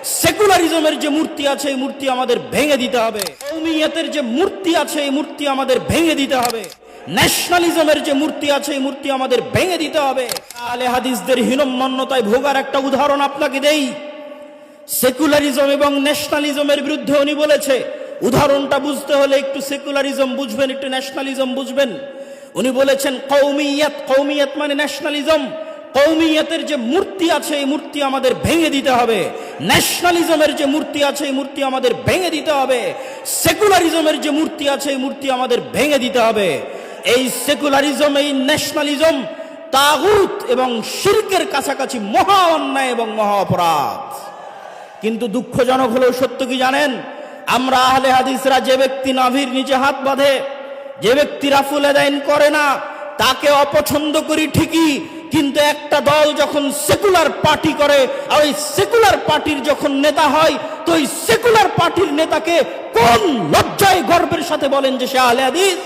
সেকুলারিজমের যে মূর্তি আছে এই মূর্তি আমাদের ভেঙে দিতে হবে। কওমিয়তের যে মূর্তি আছে এই মূর্তি আমাদের ভেঙে দিতে হবে। ন্যাশনালিজমের যে মূর্তি আছে এই মূর্তি আমাদের ভেঙে দিতে হবে। আহলে হাদিসদের হীনম্মন্যতায় ভোগার একটা উদাহরণ আপনাকে দেই। সেকুলারিজম এবং ন্যাশনালিজমের বিরুদ্ধে উনি বলেছে, উদাহরণটা বুঝতে হলে একটু সেকুলারিজম বুঝবেন, একটু ন্যাশনালিজম বুঝবেন। উনি বলেছেন কওমিয়ত, কওমিয়ত মানে ন্যাশনালিজম। কওমিয়তের যে মূর্তি আছে এই মূর্তি আমাদের ভেঙে দিতে হবে। ন্যাশনালিজমের যে মূর্তি আছে এই মূর্তি আমাদের ভেঙে দিতে হবে। সেকুলারিজমের যে মূর্তি আছে এই মূর্তি আমাদের ভেঙে দিতে হবে। এই সেকুলারিজম, এই ন্যাশনালিজম তাগুত এবং শিরকের কাছাকাছি মহা অন্যায় এবং মহা অপরাধ। কিন্তু দুঃখজনক হলেও সত্য কি জানেন, আমরা আহলে হাদিসরা যে ব্যক্তি নাভির নিচে হাত বাঁধে, যে ব্যক্তি রাফুল আদাইন করে না, তাকে অপছন্দ করি ঠিকই, কিন্তু একটা দল যখন সেকুলার পার্টি করে আর ওই সেকুলার পার্টির যখন নেতা হয়, তো ওই সেকুলার পার্টির নেতাকে কোন লজ্জায় গর্বের সাথে বলেন যে সে আহলে হাদিস?